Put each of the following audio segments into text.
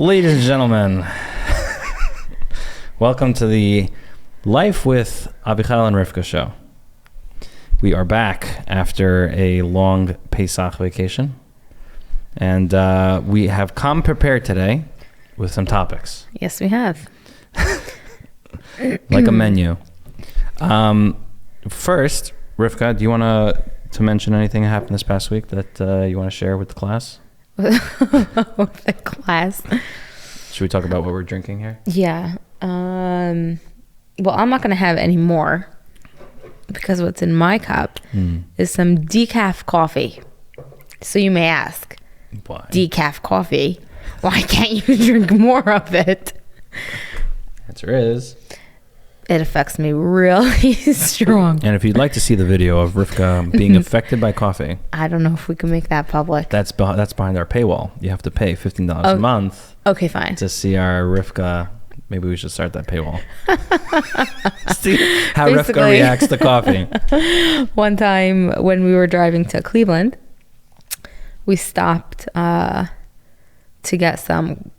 Ladies and gentlemen, welcome to the Life with Avichayil and Rivka show. We are back after a long Pesach vacation, and we have come prepared today with some topics. Yes, we have. Like a menu. First, Rivka, do you want to mention anything that happened this past week that you want to share with the class? With the class. Should we talk about what we're drinking here? Yeah. Well, I'm not going to have any more because what's in my cup is some decaf coffee. So you may ask, why? Decaf coffee, why can't you drink more of it? Answer is... It affects me really strong. And if you'd like to see the video of Rivka being affected by coffee, I don't know if we can make that public. that's behind our paywall. You have to pay $15 a month. Okay, fine. To see our Rivka. Maybe we should start that paywall. See how Basically, Rivka reacts to coffee. One time when we were driving to Cleveland, we stopped to get some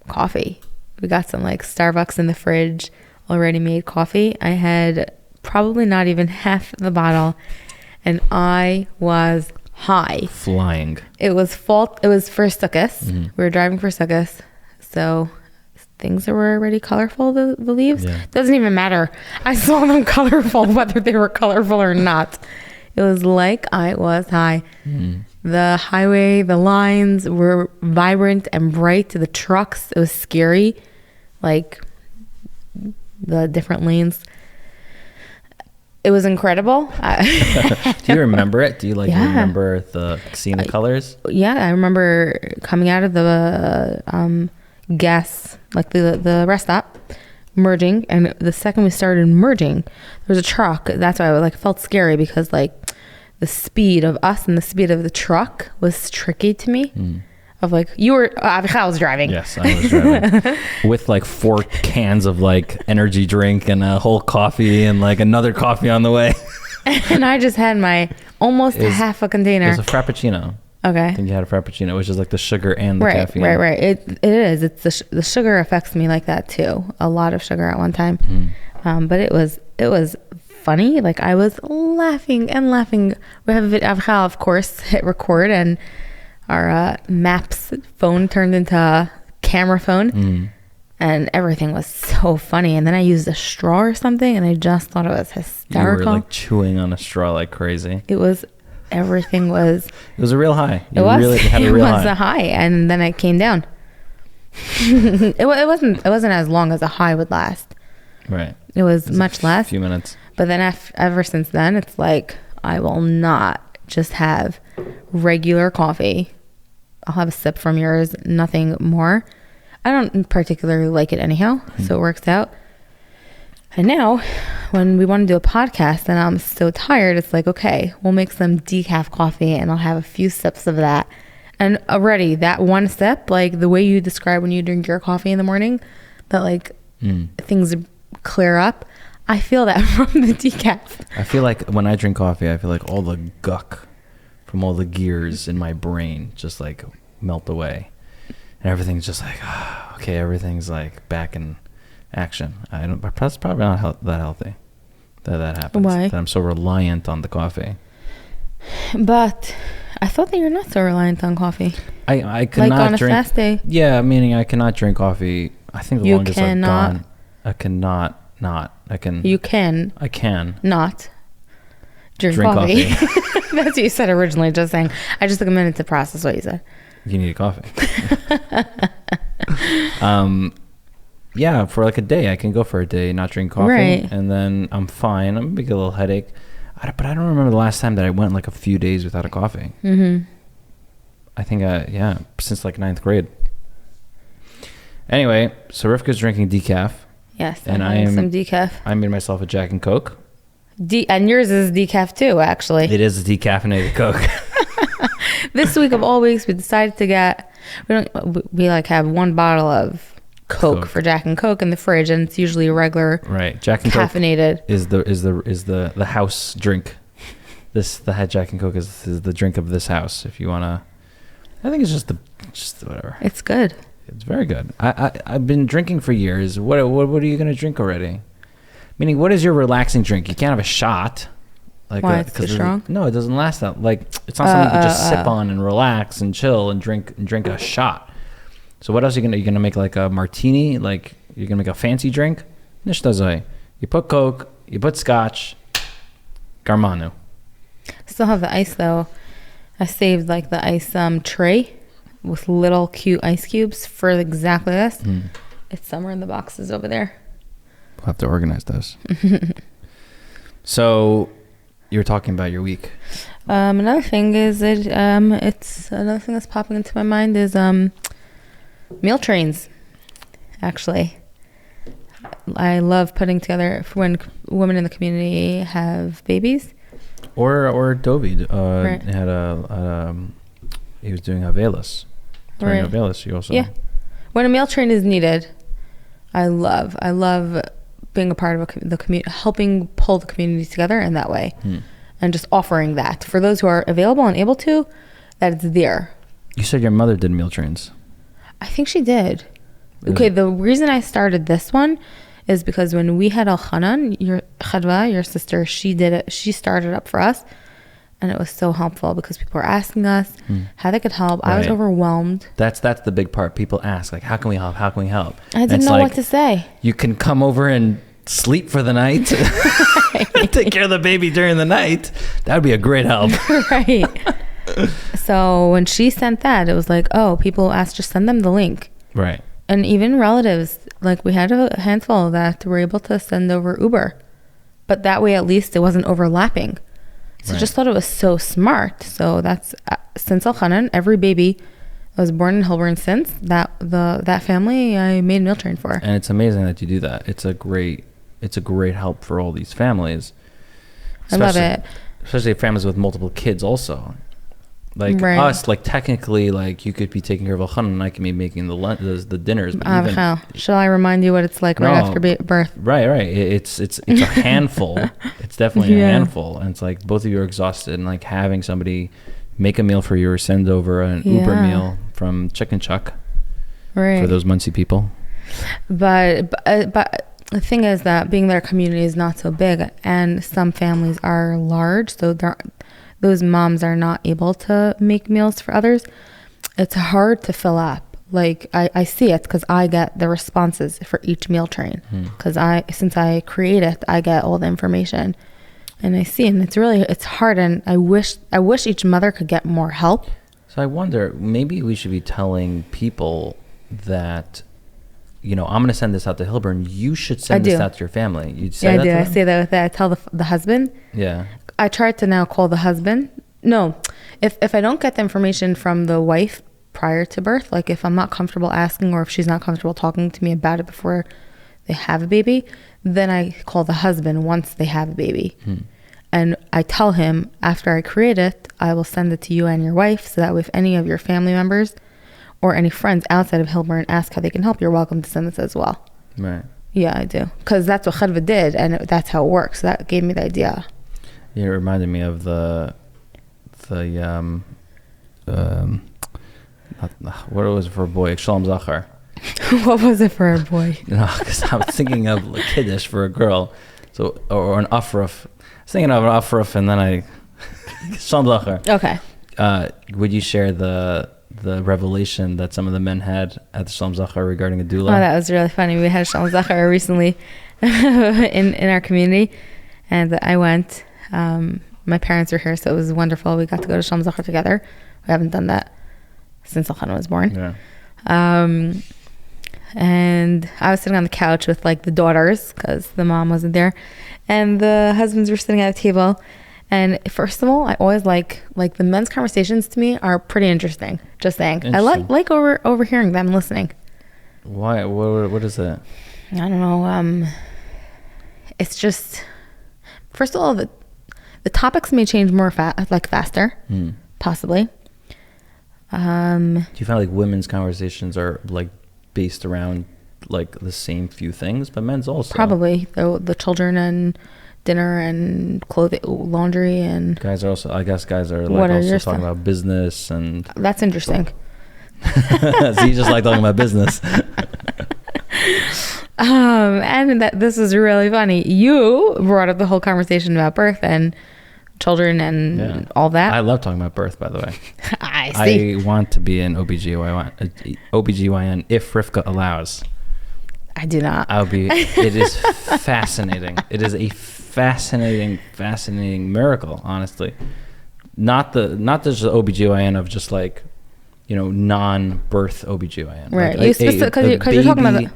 coffee. We got some like Starbucks in the fridge, already made coffee. I had probably not even half the bottle, and I was high. Flying. It was for Sukkot. Mm-hmm. We were driving for Sukkot, so things that were already colorful, the leaves. Yeah. Doesn't even matter. I saw them colorful, whether they were colorful or not. It was like I was high. Mm. The highway, the lines were vibrant and bright. The trucks, it was scary. Like the different lanes. It was incredible. Do you remember it? Do you remember seeing the colors? Yeah, I remember coming out of the gas, like the rest stop, merging, and the second we started merging, there was a truck. That's why I felt scary, because like the speed of us and the speed of the truck was tricky to me. Of like, Avichayil was driving. Yes, I was driving. With like 4 cans of like energy drink and a whole coffee and like another coffee on the way. And I just had my almost half a container. It was a Frappuccino. Okay. I think you had a Frappuccino, which is like the sugar and the caffeine. Right. It is. It's the sugar affects me like that too. A lot of sugar at one time. But it was funny. Like I was laughing and laughing. We have Avichayil, of course, hit record, and our Maps phone turned into a camera phone, and everything was so funny. And then I used a straw or something, and I just thought it was hysterical. You were like chewing on a straw like crazy. Everything was... It was a real high. It was a high, and then it came down. It wasn't as long as a high would last. Right. It was much less. A few minutes. But then ever since then, it's like, I will not just have regular coffee. I'll have a sip from yours, nothing more. I don't particularly like it anyhow, so it works out. And now, when we want to do a podcast and I'm so tired, it's like, okay, we'll make some decaf coffee and I'll have a few sips of that. And already, that one sip, like the way you describe when you drink your coffee in the morning, that like things clear up, I feel that from the decaf. I feel like when I drink coffee, I feel like all the guck from all the gears in my brain just like melt away, and everything's just like, okay, everything's like back in action. That's probably not that healthy that happens. Why? That I'm so reliant on the coffee. But I thought that you're not so reliant on coffee. I cannot like on drink, a fast day. Yeah, meaning I cannot drink coffee. I think the longest I've gone. I cannot not. I can. You can. I can not drink coffee. That's what you said originally. Just saying. I just took a minute to process what you said. You need coffee. Yeah, for like a day, I can go for a day, not drink coffee, right, and then I'm fine. I'm gonna get a little headache, but I don't remember the last time that I went like a few days without a coffee. I think, since like 9th grade. Anyway, so Rivka's drinking decaf. Yes, and I am some decaf. I made myself a Jack and Coke. And yours is decaf too, actually. It is a decaffeinated Coke. This week of all weeks, we decided to get. We like have one bottle of Coke for Jack and Coke in the fridge, and it's usually a regular Jack and caffeinated. Coke is the house drink. The Jack and Coke is the drink of this house. If you wanna, I think it's just whatever. It's good. It's very good. I've been drinking for years. What are you gonna drink already? Meaning, what is your relaxing drink? You can't have a shot. Like Why, it's too strong? No, it doesn't last that. Like, it's not something you can just sip on and relax and chill and drink a shot. So what else are you gonna make, like a martini? Like, you're gonna make a fancy drink? Nish dazai. You put Coke, you put Scotch, Garmanu. Still have the ice though. I saved like the ice tray with little cute ice cubes for exactly this. It's somewhere in the boxes over there. We'll have to organize those. So you were talking about your week. Another thing is it's another thing that's popping into my mind is meal trains. Actually, I love putting together for when women in the community have babies. Or David Right. had he was doing Avelis. During Right. Avelis, you also. Yeah. When a meal train is needed, I love being a part of the community, helping pull the community together in that way, and just offering that for those who are available and able to, that it's there. You said your mother did meal trains. I think she did. Really? Okay, the reason I started this one is because when we had Al Hanan, your Khadwa, your sister, she did it. She started up for us, and it was so helpful because people were asking us how they could help. I was Right. overwhelmed. That's the big part. People ask, like, how can we help? How can we help? I And didn't it's know like, what to say. You can come over and sleep for the night. Take care of the baby during the night. That would be a great help. Right. So when she sent that, it was like, oh, people asked, just send them the link. Right. And even relatives, like we had a handful that were able to send over Uber. But that way, at least it wasn't overlapping. So Right. just thought it was so smart. So that's since Al Hanan, every baby that was born in Hilburn since that family, I made meal train for. And it's amazing that you do that. It's a great help for all these families. I love it. Especially families with multiple kids also. Like Right. us, like technically, like you could be taking care of Al and I can be making the dinners. But even, Avichayil, shall I remind you what it's like right after birth? Right. It's a handful. It's definitely a Yeah. handful, and it's like both of you are exhausted, and like having somebody make a meal for you or send over an Uber Yeah. meal from Chicken Chuck Right. for those Muncie people. But the thing is that being their community is not so big, and some families are large, so those moms are not able to make meals for others. It's hard to fill up. Like I see it because I get the responses for each meal train because since I create it, I get all the information and I see, and it's hard, and I wish each mother could get more help. So I wonder, maybe we should be telling people that, I'm going to send this out to Hilburn. You should send this out to your family. You say that to I them? say that with that. I tell the husband. Yeah. I tried to now call the husband. No, if I don't get the information from the wife prior to birth, like if I'm not comfortable asking or if she's not comfortable talking to me about it before they have a baby, then I call the husband once they have a baby. And I tell him after I create it, I will send it to you and your wife so that if any of your family members or any friends outside of Hilburn ask how they can help, you're welcome to send this as well. Right. Yeah, I do. Because that's what Khadva did, and that's how it works. So that gave me the idea. Yeah, it reminded me of what was it for a boy? Shalom Zachar. What was it for a boy? Because I was thinking of like Kiddush for a girl, so or an Afraf. I was thinking of an Afraf, and then Shalom Zachar. Okay. Would you share the revelation that some of the men had at the Shalom Zachar regarding a doula? Oh, that was really funny. We had Shalom Zachar recently in our community, and I went. My parents were here, so it was wonderful. We got to go to Shalom Zachar together. We haven't done that since Elchana was born. Yeah. And I was sitting on the couch with like the daughters because the mom wasn't there, and the husbands were sitting at a table. And first of all, I always like the men's conversations to me are pretty interesting. Just saying, I like overhearing them, listening. Why? What is that? I don't know. It's just, first of all, the topics may change more faster, possibly. Do you find like women's conversations are like based around like the same few things, but men's also? Probably the children and dinner and clothing, laundry, and guys are also. I guess guys are like also talking about business and. That's interesting. So you just like talking about business. And this is really funny. You brought up the whole conversation about birth and children and all that. I love talking about birth, by the way. I see. I want to be an OBGYN if Rivka allows. I do not. It is fascinating. It is a fascinating miracle, honestly. Not just the OBGYN of just like, non-birth OBGYN. Right. Like because you're talking about a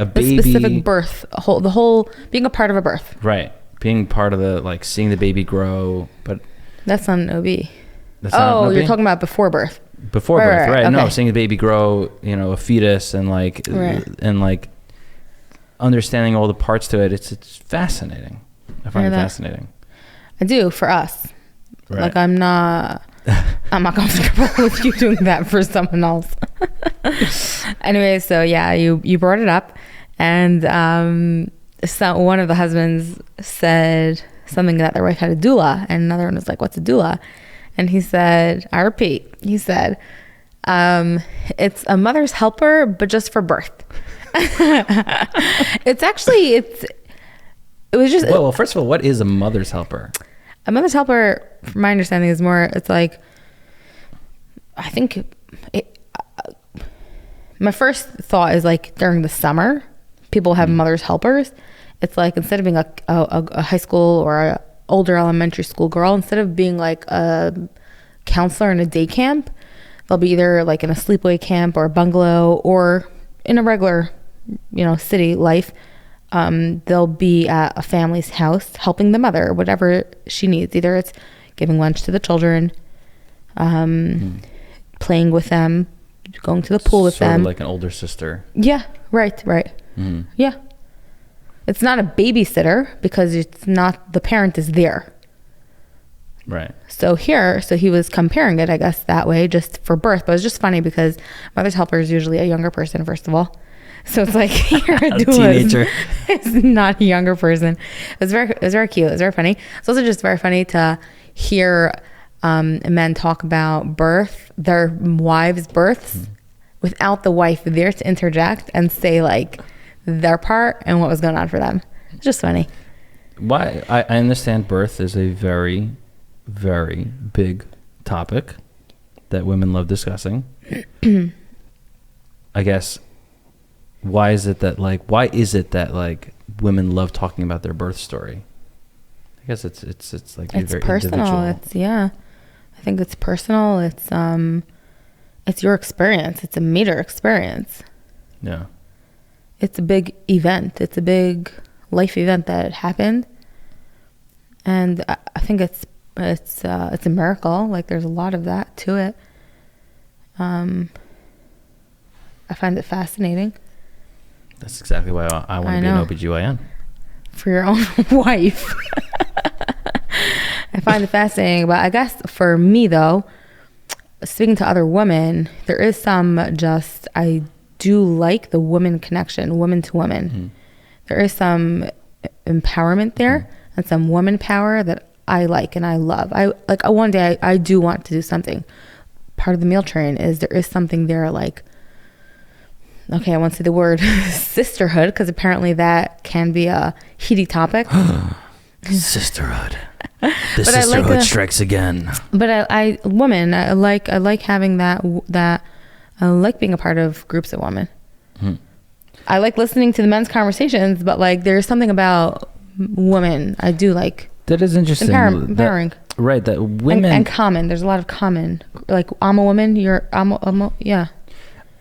baby. The specific birth, the whole being a part of a birth. Right. Being part of the, like, seeing the baby grow, but... That's not an OB. That's not an OB? You're talking about before birth. Before birth, right. Okay. No, seeing the baby grow, a fetus and understanding all the parts to it. It's fascinating. I find it fascinating. I do, for us. Right. Like, I'm not comfortable with you doing that for someone else. Anyway, so yeah, you brought it up, and so one of the husbands said something that their wife had a doula, and another one was like, "What's a doula?" And he said, I repeat, he said, "It's a mother's helper, but just for birth." It was just. Well, first of all, what is a mother's helper? A mother's helper, from my understanding, is more, it's like, I think my first thought is like during the summer, people have mother's helpers. It's like, instead of being a high school or a older elementary school girl, instead of being like a counselor in a day camp, they'll be either like in a sleepaway camp or a bungalow or in a regular, city life. They'll be at a family's house helping the mother, whatever she needs. Either it's giving lunch to the children, playing with them, going to the pool with them. Sort of like an older sister. Yeah, right. Mm-hmm. Yeah. It's not a babysitter because it's not, the parent is there. Right. So he was comparing it, I guess, that way, just for birth. But it was just funny because mother's helper is usually a younger person, first of all. So it's like, you're a teenager. It's not a younger person. It was very cute. It was very funny. It's also just very funny to hear men talk about birth, their wives' births, without the wife there to interject and say like their part and what was going on for them. It's just funny. Why? I understand birth is a very, very big topic that women love discussing. I guess. Why is it that women love talking about their birth story? I guess it's like it's very personal. individual. I think it's personal. It's your experience. It's a major experience. Yeah. It's a big event. It's a big life event that happened, and I think it's a miracle. Like, there's a lot of that to it. I find it fascinating. That's exactly why I want to be an OBGYN. For your own wife. I find it fascinating. But I guess for me, though, speaking to other women, there is I do like the woman connection, woman to woman. Mm-hmm. There is some empowerment there and some woman power that I like and I love. One day I do want to do something. Part of the meal train is there is something there like, okay, I won't say the word sisterhood because apparently that can be a heady topic. Sisterhood. The sisterhood strikes again. But I like having that. I like being a part of groups of women. I like listening to the men's conversations, but like there's something about women I do like. That is interesting. Empowering. Right, that women and common. There's a lot of common. Like, I'm a woman. Yeah.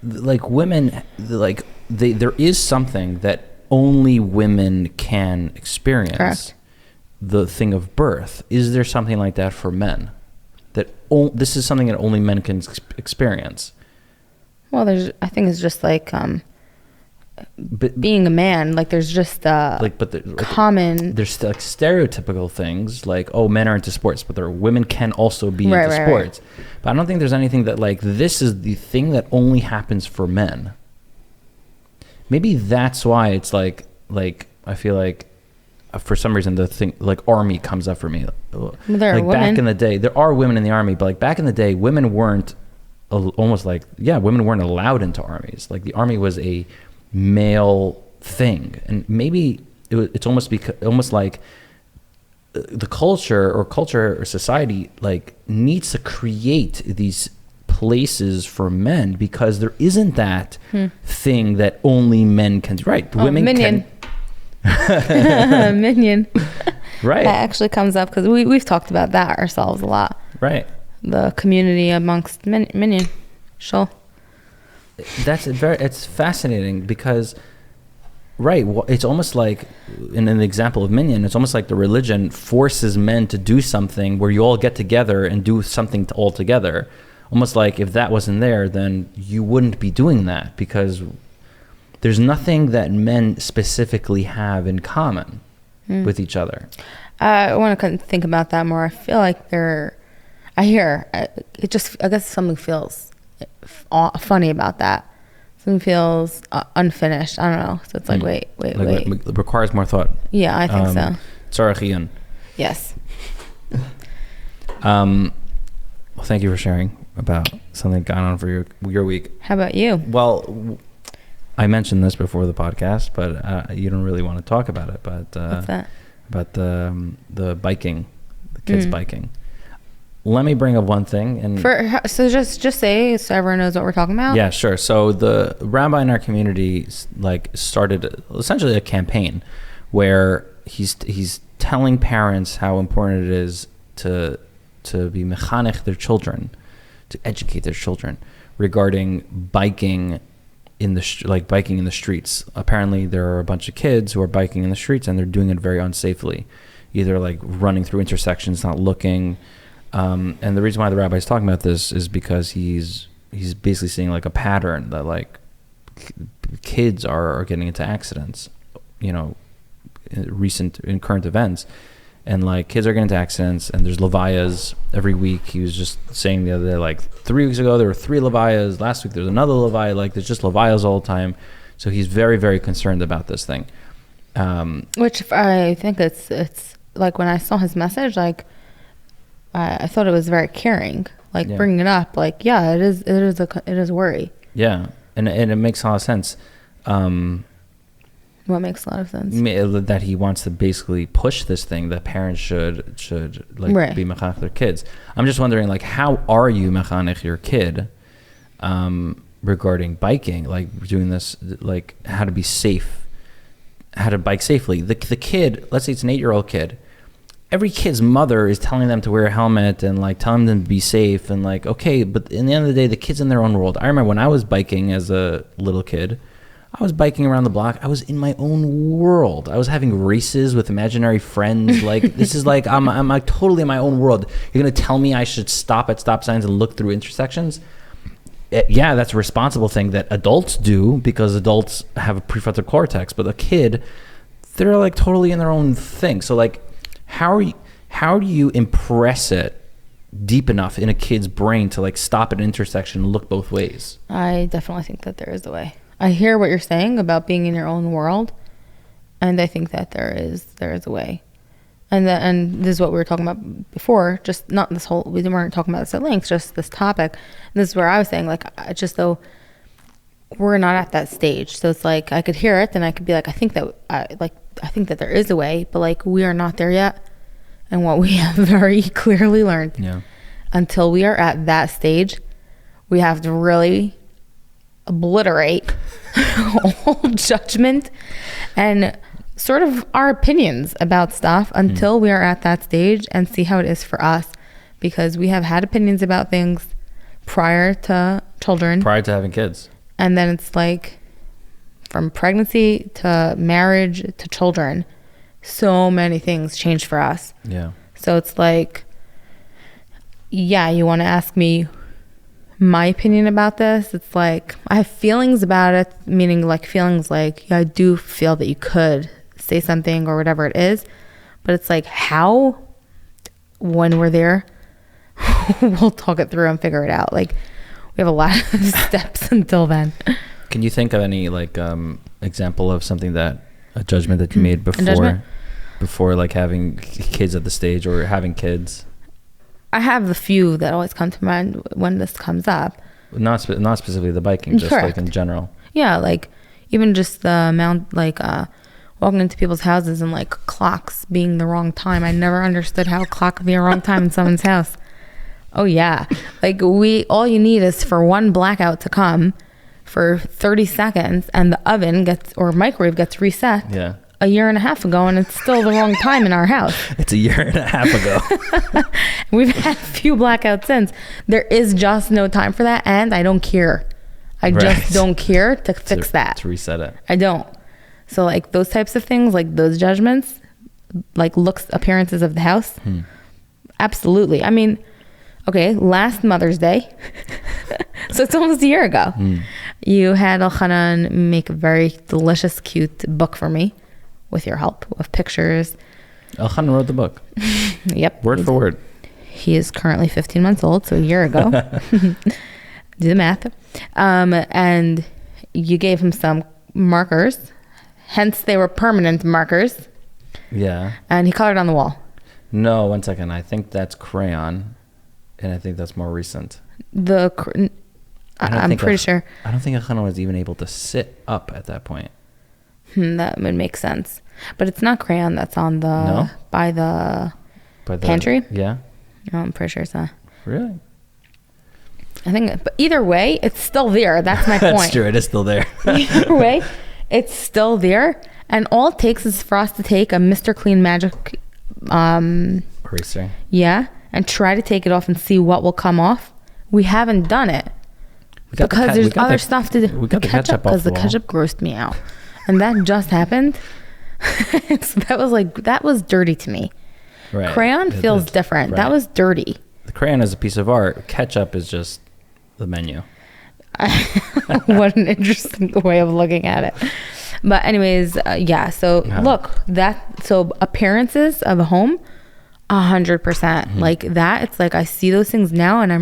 Like women, like there is something that only women can experience. Correct. The thing of birth. Is there something like that for men? That this is something that only men can experience. Well, I think it's just like being a man. Like, there's just common. There's like stereotypical things like, oh, men are into sports, but women can also be into sports. Right. But I don't think there's anything that like this is the thing that only happens for men. Maybe that's why it's like I feel like for some reason the thing like army comes up for me. There are women. Back in the day, there are women in the army, but like back in the day, women weren't almost like, women weren't allowed into armies. Like the army was a male thing, and maybe it's almost like the culture or society like needs to create these places for men, because there isn't that thing that only men can do. Right. Women minion. Minion. Right. That actually comes up because we've talked about that ourselves a lot. Right. The community amongst minion. Sure. It's fascinating because, right, it's almost like, in an example of minion, it's almost like the religion forces men to do something where you all get together and do something all together. Almost like if that wasn't there, then you wouldn't be doing that, because there's nothing that men specifically have in common with each other. I want to think about that more. I feel like I guess something feels funny about that. Something feels unfinished. I don't know. So it's like, wait. It requires more thought. Yeah, I think so. Tzarachian. Yes. Well, thank you for sharing about something going on for your week. How about you? Well, I mentioned this before the podcast, but you don't really want to talk about it. But what's that? About the biking, the kids biking. Let me bring up one thing, and so just say so everyone knows what we're talking about. Yeah, sure. So the rabbi in our community like started essentially a campaign where he's telling parents how important it is to be mechanech their children, to educate their children regarding biking in the streets. Apparently there are a bunch of kids who are biking in the streets and they're doing it very unsafely, either like running through intersections, not looking. And the reason why the rabbi is talking about this is because he's basically seeing like a pattern that like kids are getting into accidents, in current events. And like kids are getting into accidents, and there's levayas every week. He was just saying the other day, like 3 weeks ago, there were 3 levayas. Last week, there's another levaya. Like there's just levayas all the time. So he's very, very concerned about this thing. Which I think it's like when I saw his message, like I thought it was very caring, like bringing it up. Like, yeah, it is a worry. Yeah. And it makes a lot of sense. What makes a lot of sense? That he wants to basically push this thing that parents should like be mechanech their kids. I'm just wondering, like, how are you mechanech your kid regarding biking, like doing this, like how to be safe, how to bike safely. The kid, let's say it's an 8-year-old kid. Every kid's mother is telling them to wear a helmet and like telling them to be safe and like, okay, but in the end of the day, the kid's in their own world. I remember when I was biking as a little kid, I was biking around the block. I was in my own world. I was having races with imaginary friends. Like, this is like, I'm like totally in my own world. You're going to tell me I should stop at stop signs and look through intersections? Yeah, that's a responsible thing that adults do because adults have a prefrontal cortex. But a kid, they're like totally in their own thing. So like, how do you impress it deep enough in a kid's brain to like stop at an intersection and look both ways? I definitely think that there is a way. I hear what you're saying about being in your own world, and I think that there is a way. And this is what we were talking about before, just not this whole, we weren't talking about this at length, just this topic. And this is where I was saying, like, just though we're not at that stage. So it's like, I could hear it, and I could be like, I think that there is a way, but like, we are not there yet. And what we have very clearly learned, until we are at that stage, we have to really obliterate all judgment and sort of our opinions about stuff until we are at that stage and see how it is for us, because we have had opinions about things prior to children, prior to having kids, and then it's like from pregnancy to marriage to children, so many things changed for us. So it's like, you want to ask me my opinion about this? It's like, I have feelings about it, meaning like feelings like, I do feel that you could say something or whatever it is, but it's like, how, when we're there, we'll talk it through and figure it out. Like, we have a lot of steps until then. Can you think of any like example of something that, a judgment that you made before like having kids at the stage or having kids? I have the few that always come to mind when this comes up. Not specifically the biking, just Correct. like in general. Yeah, like even just the amount, like walking into people's houses and like clocks being the wrong time. I never understood how a clock could be a wrong time in someone's house. Oh yeah, like all you need is for one blackout to come for 30 seconds, and the oven gets or microwave gets reset. Yeah. A year and a half ago, and it's still the wrong time in our house. It's a year and a half ago. We've had a few blackouts since. There is just no time for that, and I don't care. I just don't care to fix that. To reset it. I don't. So like those types of things, like those judgments, like looks, appearances of the house, absolutely. I mean, okay, last Mother's Day, so it's almost a year ago, you had Elchanan make a very delicious, cute book for me with your help, with pictures. Elchanan wrote the book. Yep. Word for word. He is currently 15 months old, so a year ago. Do the math. And you gave him some markers, hence they were permanent markers. Yeah. And he colored on the wall. No, 1 second. I think that's crayon, and I think that's more recent. I'm pretty sure. I don't think Elchanan was even able to sit up at that point. That would make sense. But it's not crayon that's on the by the pantry. Yeah. No, I'm pretty sure it's not. Really? I think, but either way, it's still there. That's my point. That's true. It is still there. Either way, it's still there. And all it takes is for us to take a Mr. Clean Magic eraser. Yeah. And try to take it off and see what will come off. We haven't done it. Because there's other stuff to do. We got the ketchup off because the ketchup grossed me out. And that just happened. So that was dirty to me. Right. Crayon feels different. Right. That was dirty. The crayon is a piece of art. Ketchup is just the menu. What an interesting way of looking at it. But anyways, yeah. So look, so appearances of a home, 100%. Like that. It's like I see those things now, and I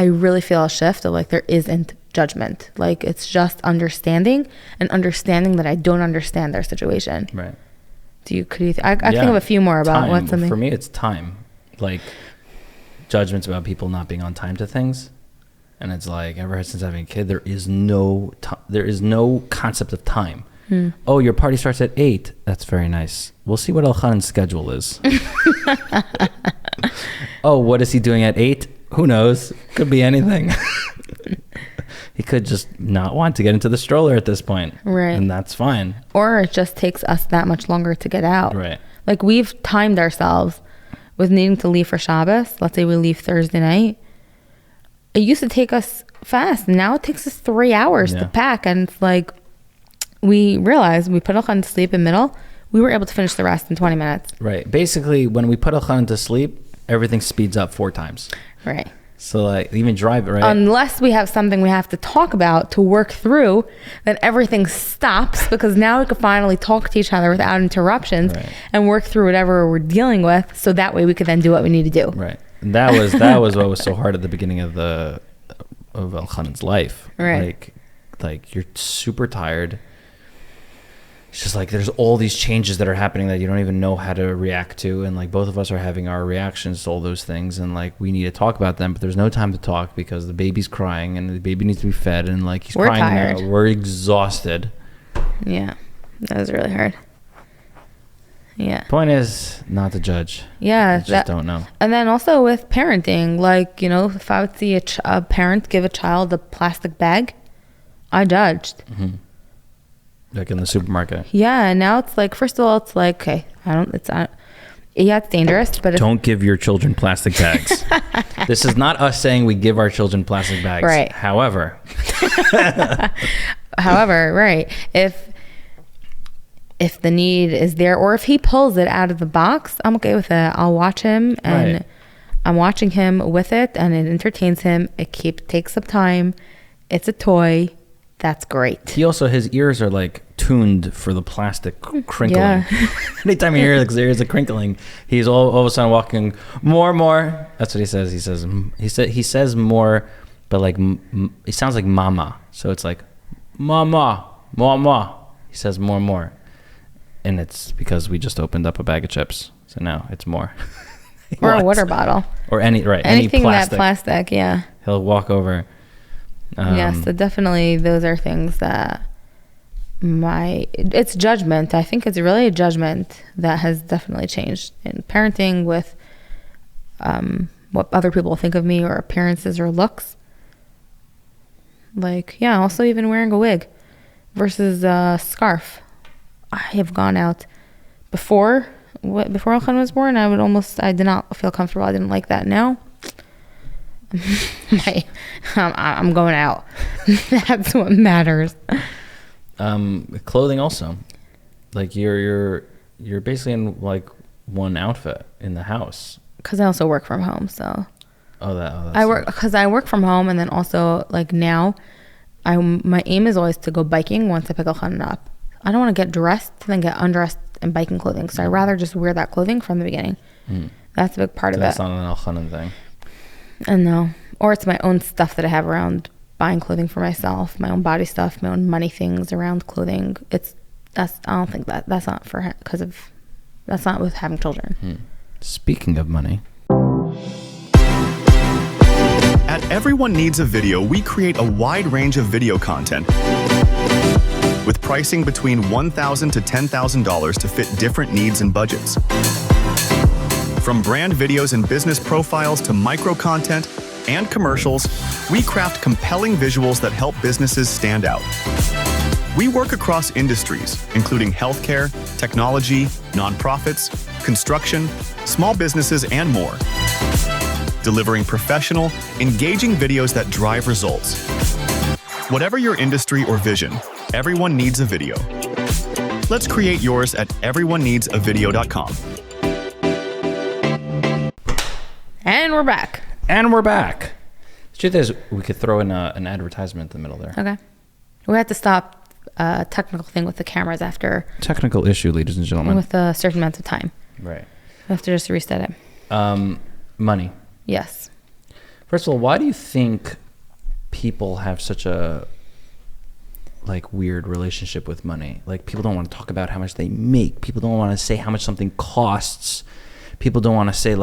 really feel a shift of like there isn't judgment. Like it's just understanding that I don't understand their situation. Right. I think of a few more about time. What something. For me, it's time. Like judgments about people not being on time to things, and it's like ever since having a kid, there is no concept of time. Oh, your party starts at 8. That's very nice. We'll see what Elchanan's schedule is. Oh, what is he doing at 8? Who knows? Could be anything. He could just not want to get into the stroller at this point. Right. And that's fine. Or it just takes us that much longer to get out. Right. Like we've timed ourselves with needing to leave for Shabbos. Let's say we leave Thursday night. It used to take us fast. Now it takes us 3 hours to pack. And it's like, we realized we put Elchanan to sleep in the middle. We were able to finish the rest in 20 minutes. Right. Basically, when we put Elchanan to sleep, everything speeds up 4 times. Right. So like even drive it, right? Unless we have something we have to talk about to work through, then everything stops because now we can finally talk to each other without interruptions and work through whatever we're dealing with. So that way we could then do what we need to do. Right. And that was what was so hard at the beginning of Elchanan's life. Right. Like you're super tired. It's just like there's all these changes that are happening that you don't even know how to react to, and like both of us are having our reactions to all those things, and like we need to talk about them, but there's no time to talk because the baby's crying and the baby needs to be fed, and like we're crying tired. Now. We're exhausted. Yeah, that was really hard. Yeah. Point is not to judge. Yeah, just don't know. And then also with parenting, like if I would see a parent give a child a plastic bag, I judged. Like in the supermarket. Yeah, now it's like, first of all, it's like, okay, it's dangerous, but don't give your children plastic bags. This is not us saying we give our children plastic bags. Right. However, right. If the need is there, or if he pulls it out of the box, I'm okay with it. I'll watch him, and I'm watching him with it, and it entertains him. It takes up time. It's a toy. That's great. His ears are like tuned for the plastic crinkling. Yeah. Anytime he hears there is a crinkling, he's all of a sudden walking more. That's what he says. He says more, but like it sounds like mama. So it's like mama. He says more, and it's because we just opened up a bag of chips. So now it's more. Or a water bottle. Or anything any plastic. That plastic. Yeah. He'll walk over. Yes, so definitely those are things that it's judgment. I think it's really a judgment that has definitely changed in parenting with what other people think of me or appearances or looks. Like, yeah, also even wearing a wig versus a scarf. I have gone out before Elchan was born. I did not feel comfortable. I didn't like that. Now I'm going out. That's what matters. Clothing also, like you're basically in like one outfit in the house. Because I also work from home, so. That's I work from home, and then also like now, my aim is always to go biking once I pick Elchan up. I don't want to get dressed and then get undressed in biking clothing, so I'd rather just wear that clothing from the beginning. That's a big part of it. That's not an Elchan thing. And no, or it's my own stuff that I have around buying clothing for myself, my own body stuff, my own money things around clothing. I don't think that's not for him that's not with having children. Speaking of money. At Everyone Needs a Video, we create a wide range of video content with pricing between $1,000 to $10,000 to fit different needs and budgets. From brand videos and business profiles to micro content and commercials, we craft compelling visuals that help businesses stand out. We work across industries, including healthcare, technology, nonprofits, construction, small businesses, and more, delivering professional, engaging videos that drive results. Whatever your industry or vision, everyone needs a video. Let's create yours at everyoneneedsavideo.com. And we're back. The truth is, we could throw in an advertisement in the middle there. Okay. We had to stop a technical thing with the cameras after. Technical issue, ladies and gentlemen. With a certain amount of time. Right. We have to just reset it. Money. Yes. First of all, why do you think people have such a weird relationship with money? Like, people don't want to talk about how much they make. People don't want to say how much something costs. People don't want to say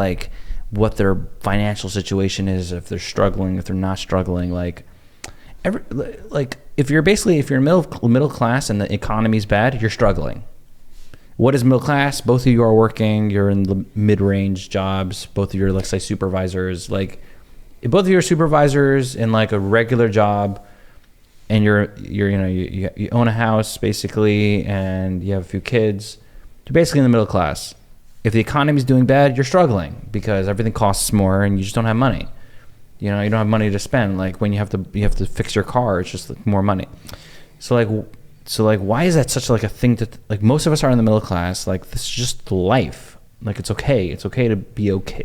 what their financial situation is, if they're struggling, if they're not struggling. If you're middle class and the economy's bad, you're struggling. What is middle class? Both of you are working. You're in the mid-range jobs. Both of you are, let's say, supervisors. If both of you are supervisors in a regular job, and you own a house basically, and you have a few kids, you're basically in the middle class. If the economy's doing bad, you're struggling because everything costs more and you just don't have money. You don't have money to spend. When you have to fix your car, it's just more money. So why is that such a thing that most of us are in the middle class? This is just life. It's okay. It's okay to be okay.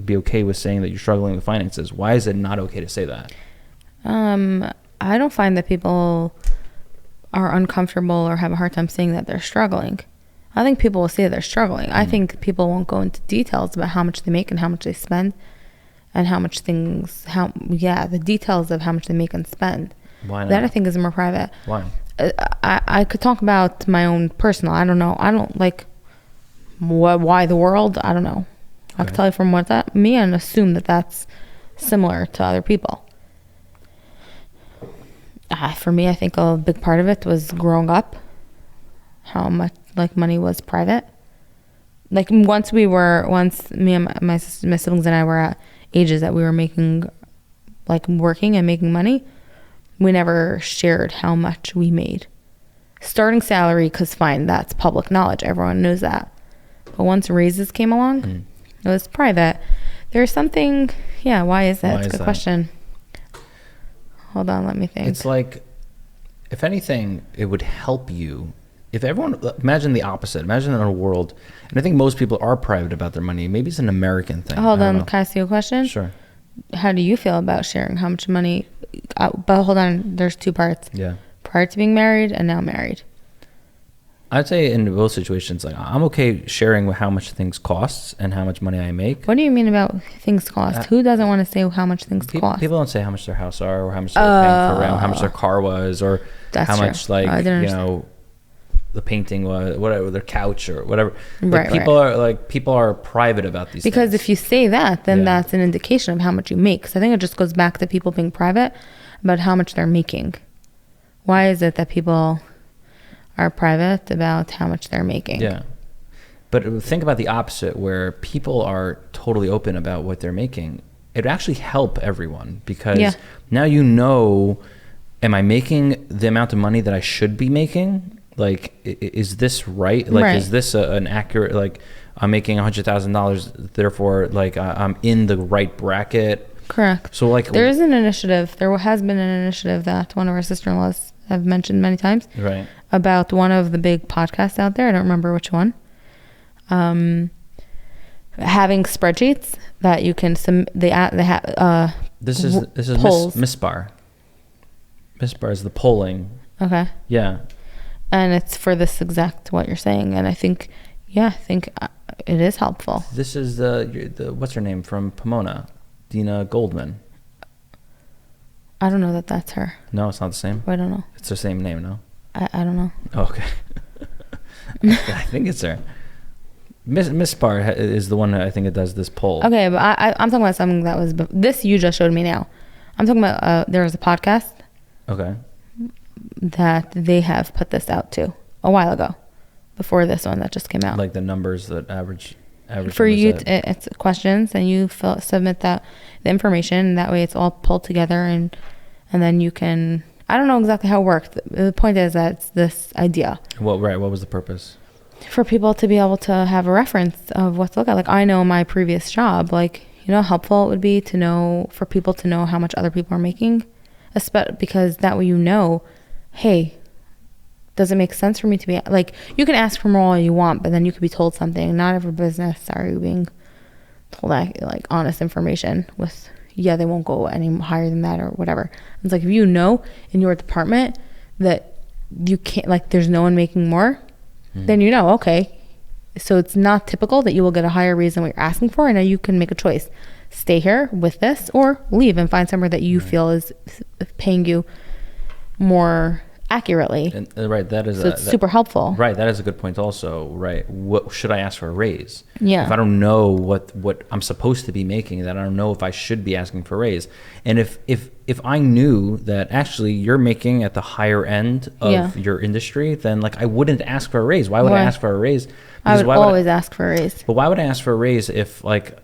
Be okay with saying that you're struggling with finances. Why is it not okay to say that? I don't find that people are uncomfortable or have a hard time saying that they're struggling. I think people will say that they're struggling. I think people won't go into details about how much they make and how much they spend, and the details of how much they make and spend. Why not? That I think is more private. Why? I could talk about my own personal. I don't know. I don't why the world. I don't know. Okay. I could tell you from me and assume that that's similar to other people. For me, I think a big part of it was growing up. How much money was private. Once me and my siblings and I were at ages that we were making, working and making money, we never shared how much we made. Starting salary, because fine, that's public knowledge. Everyone knows that. But once raises came along, it was private. There's something, why is that? It's a good question. Hold on, let me think. It's if anything, it would help you. If everyone, imagine the opposite. Imagine in a world, and I think most people are private about their money. Maybe it's an American thing. Hold on, can I ask you a question? Sure. How do you feel about sharing how much money? But hold on, there's two parts. Yeah. Prior to being married and now married. I'd say in both situations, I'm okay sharing how much things costs and how much money I make. What do you mean about things cost? Who doesn't want to say how much things cost? People don't say how much their house are, or how much they're paying for rent, how much their car was, or that's how true. much the painting was, whatever, their couch or whatever. Right. People are private about these because things. If you say that, then that's an indication of how much you make. So I think it just goes back to people being private. about how much they're making? Why is it that people are private about how much they're making? Yeah. But think about the opposite, where people are totally open about what they're making. It would actually help everyone, because now you know, am I making the amount of money that I should be making? Like, is this right? Like, is this an accurate, like, I'm making $100,000, therefore, like, I'm in the right bracket? Correct. So, like, there is an initiative. There has been an initiative that one of our sister-in-laws have mentioned many times. Right. About one of the big podcasts out there. I don't remember which one. Having spreadsheets that you can this is polls. Misbar. Misbar is the polling. Okay. Yeah. And it's for this exact what you're saying, and I think it is helpful. This is the what's her name from Pomona, Dina Goldman. I don't know that that's her. No, it's not the same. I don't know. It's the same name, no? I don't know. Oh, okay. I think it's her. Miss Bar is the one that I think it does this poll. Okay, but I'm talking about something that was this you just showed me now. I'm talking about there was a podcast. Okay. That they have put this out to a while ago, before this one that just came out. Like the numbers that average for you, it's questions, and you submit the information, and that way it's all pulled together, and then you can. I don't know exactly how it worked. The point is that it's this idea. What was the purpose? For people to be able to have a reference of what to look at. Like, I know my previous job, like, you know how helpful it would be to know, for people to know how much other people are making, because that way you know, hey, does it make sense for me to be, like, you can ask for more all you want, but then you could be told something. Not every business are you being told that, like, honest information with, they won't go any higher than that or whatever. It's like, if you know in your department that you can't, like, there's no one making more, then you know, okay, so it's not typical that you will get a higher raise than what you're asking for, and now you can make a choice. Stay here with this or leave and find somewhere that you feel is paying you more accurately. And, right, that is it's super helpful. Right, that is a good point also. Right, what should I ask for a raise? Yeah. If I don't know what I'm supposed to be making, then I don't know if I should be asking for a raise. And if I knew that actually you're making at the higher end of your industry, then, like, I wouldn't ask for a raise. Why would I ask for a raise? Because I would always ask for a raise. But why would I ask for a raise if, like,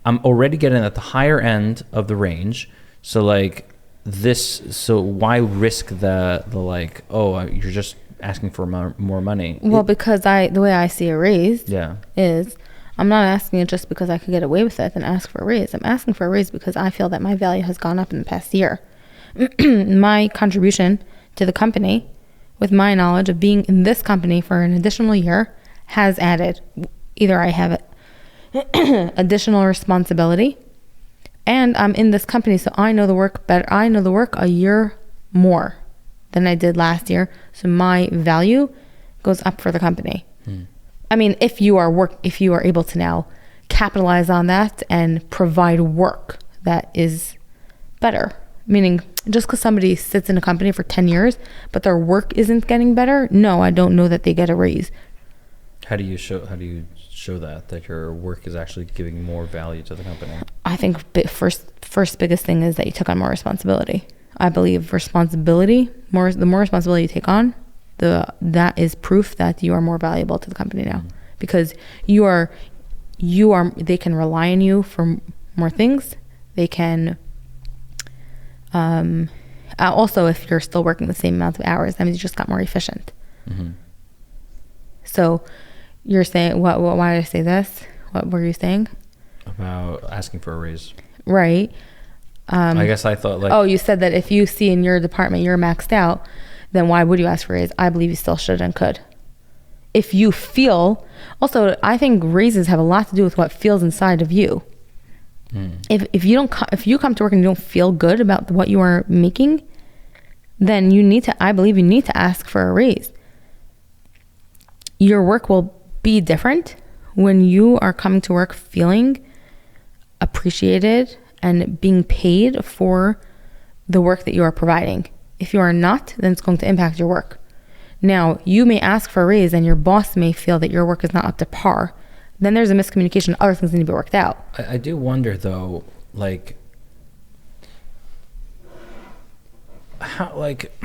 I'm already getting at the higher end of the range? So, like, so why risk the like, oh, you're just asking for more money? Well, because the way I see a raise is, I'm not asking it just because I could get away with it and ask for a raise. I'm asking for a raise because I feel that my value has gone up in the past year. My contribution to the company, with my knowledge of being in this company for an additional year, has added, either I have additional responsibility, and I'm in this company, so I know the work better. I know the work a year more than I did last year. So my value goes up for the company. I mean, if you are able to now capitalize on that and provide work that is better, meaning just because somebody sits in a company for 10 years, but their work isn't getting better, no, I don't know that they get a raise. How do you show that your work is actually giving more value to the company? I think first biggest thing is that you took on more responsibility. I believe responsibility, the more responsibility you take on, that is proof that you are more valuable to the company now, because you are they can rely on you for more things. They can also, if you're still working the same amount of hours, that means you just got more efficient. So you're saying, why did I say this? What were you saying? About asking for a raise. Right. I guess I thought, like... Oh, you said that if you see in your department you're maxed out, then why would you ask for a raise? I believe you still should and could. If you feel... Also, I think raises have a lot to do with what feels inside of you. If you come to work and you don't feel good about what you are making, then I believe you need to ask for a raise. Your work will be different when you are coming to work feeling appreciated and being paid for the work that you are providing. If you are not, then it's going to impact your work. Now, you may ask for a raise and your boss may feel that your work is not up to par. Then there's a miscommunication. Other things need to be worked out. I do wonder, though, like, how like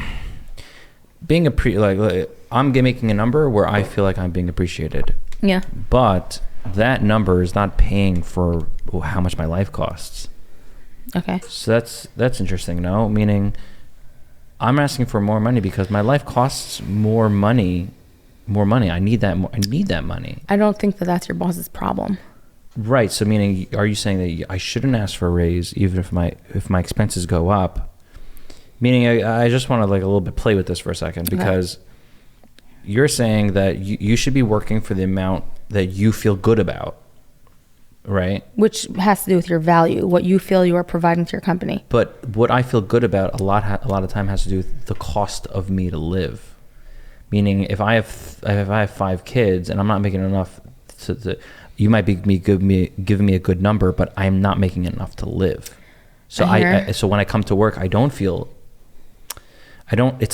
being like I'm making a number where I feel like I'm being appreciated. Yeah. But that number is not paying for how much my life costs. Okay. So that's interesting, no? Meaning I'm asking for more money because my life costs more money. I need that money. I don't think that that's your boss's problem. Right. So meaning, are you saying that I shouldn't ask for a raise even if my expenses go up? Meaning, I just want to like a little bit play with this for a second, because you're saying that you should be working for the amount that you feel good about, right? Which has to do with your value, what you feel you are providing to your company. But what I feel good about a lot of time has to do with the cost of me to live. Meaning, if I have 5 kids and I'm not making enough to you might be giving me a good number, but I'm not making enough to live. So so when I come to work, it's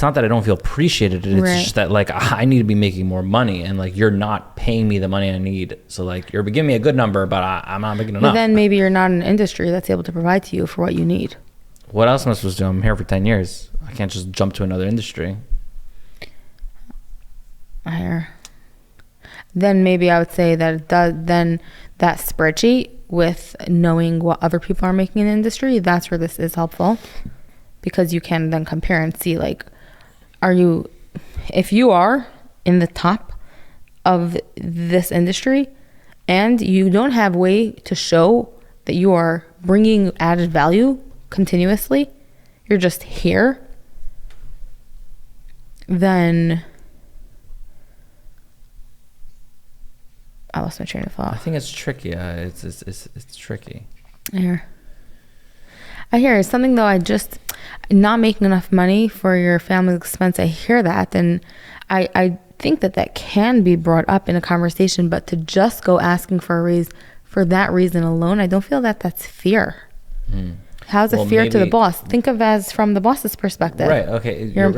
not that I don't feel appreciated. It's just that like I need to be making more money, and like you're not paying me the money I need. So like you're giving me a good number, but I'm not making enough. But then maybe you're not in an industry that's able to provide to you for what you need. What else am I supposed to do? I'm here for 10 years. I can't just jump to another industry. Then maybe I would say that then that spreadsheet with knowing what other people are making in the industry, that's where this is helpful, because you can then compare and see like, if you are in the top of this industry and you don't have way to show that you are bringing added value continuously, you're just here, then I lost my train of thought. I think it's tricky. It's tricky. I hear it's something though. Not making enough money for your family's expense. I hear that, and I think that can be brought up in a conversation. But to just go asking for a raise for that reason alone, I don't feel that that's fear. How's it fear to the boss? Think of as from the boss's perspective. Right. Okay. You're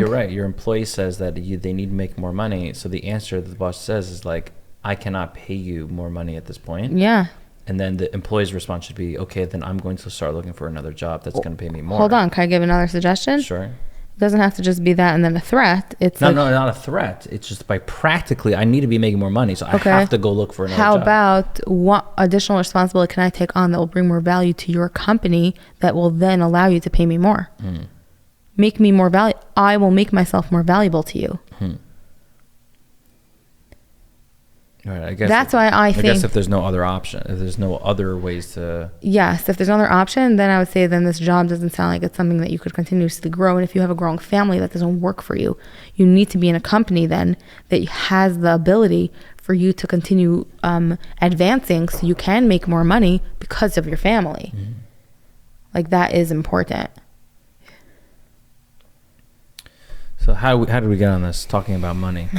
right. Your employee says that they need to make more money. So the answer that the boss says is like, I cannot pay you more money at this point. Yeah. And then the employee's response should be, okay, then I'm going to start looking for another job that's going to pay me more. Hold on. Can I give another suggestion? Sure. It doesn't have to just be that and then a threat. It's no, not a threat. It's just by practically, I need to be making more money. So I have to go look for another job. How about what additional responsibility can I take on that will bring more value to your company that will then allow you to pay me more? Make me more valuable. I will make myself more valuable to you. All right, I guess that's why I think. I guess if there's no other option, if there's no other ways to. Yes, if there's no other option, then I would say then this job doesn't sound like it's something that you could continuously grow. And if you have a growing family, that doesn't work for you. You need to be in a company then that has the ability for you to continue advancing, so you can make more money because of your family. Like that is important. So how did we get on this? Talking about money,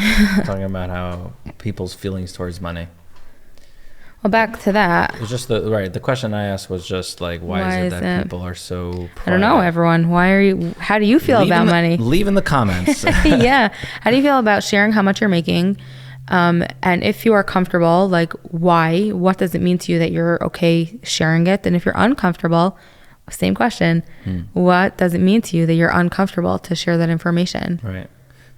talking about how people's feelings towards money. Well, back to that. It's just the question I asked was just like, why is it that people are so private? I don't know, everyone. How do you feel about money? Leave in the comments. Yeah. How do you feel about sharing how much you're making? And if you are comfortable, like why? What does it mean to you that you're okay sharing it? And if you're uncomfortable, same question. What does it mean to you that you're uncomfortable to share that information? Right.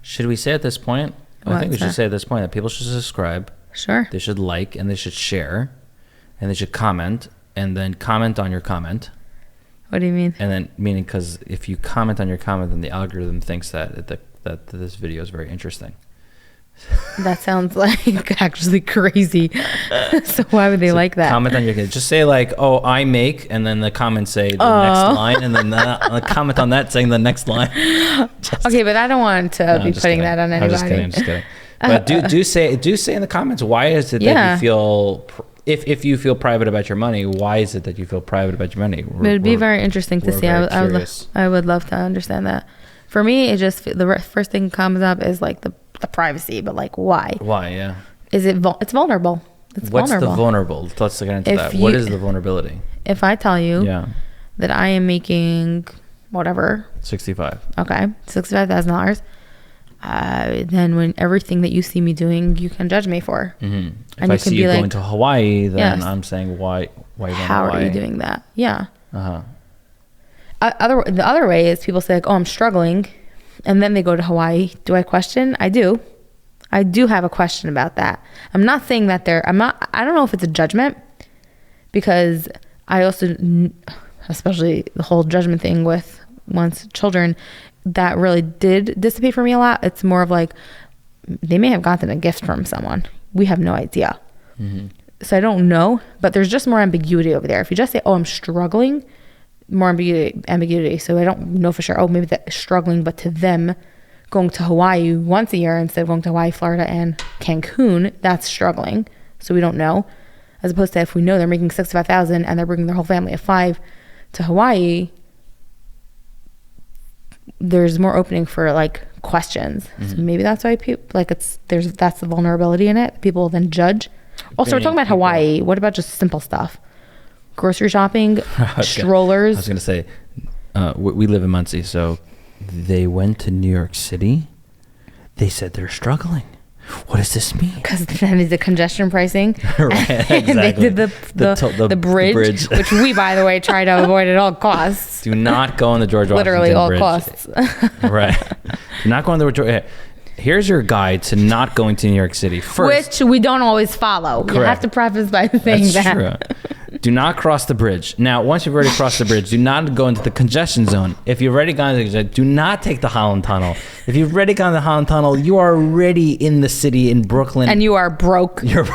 Should we say at this point? I think we should say at this point that people should subscribe. Sure. They should like, and they should share, and they should comment, and then comment on your comment. What do you mean? And then meaning because if you comment on your comment, then the algorithm thinks that this video is very interesting. That sounds like actually crazy. So why would they like that? Comment on your, just say like, oh, I make, and then the comments say the next line, and then the comment on that saying the next line. Okay, but I don't want to be putting that on anybody. I'm just kidding. But do say in the comments, why is it that you feel, if you feel private about your money, why is it that you feel private about your money? It'd be very interesting to see. I would love to understand that. For me, it just, the first thing comes up is like the privacy, but like why? Why, yeah. Is it, it's vulnerable. What's the vulnerable? Let's get into that. What is the vulnerability? If I tell you that I am making whatever. 65. Okay. $65,000. Then when everything that you see me doing, you can judge me for. If I see you going to Hawaii, then I'm saying why how are you doing that? Yeah. The other way is people say like, oh, I'm struggling, and then they go to Hawaii. Do I question? I do have a question about that. I'm not saying that I don't know if it's a judgment, because I also, especially the whole judgment thing with one's children, that really did dissipate for me a lot. It's more of like, they may have gotten a gift from someone. We have no idea. Mm-hmm. So I don't know, but there's just more ambiguity over there. If you just say, oh, I'm struggling, more ambiguity. So I don't know for sure, oh, maybe that's struggling, but to them, going to Hawaii once a year instead of going to Hawaii, Florida, and Cancun, that's struggling. So we don't know. As opposed to if we know they're making $65,000 and they're bringing their whole family of 5 to Hawaii, there's more opening for like questions. Mm-hmm. So maybe that's why people like that's the vulnerability in it. People then judge. Also, we're talking about Hawaii. What about just simple stuff? Grocery shopping, strollers. I was gonna say, we live in Muncie, so they went to New York City. They said they're struggling. What does this mean? Because then is the congestion pricing. Right, exactly. They did the bridge, which we, by the way, try to avoid at all costs. Do not go on the George Washington Literally all Bridge. Costs. Right. Do not go on the George. Here's your guide to not going to New York City. First, which we don't always follow. Correct. You have to preface by saying That's that. True. Do not cross the bridge. Now, once you've already crossed the bridge, do not go into the congestion zone. If you've already gone to the congestion, do not take the Holland Tunnel. If you've already gone to the Holland Tunnel, you are already in the city in Brooklyn. And you are broke. You're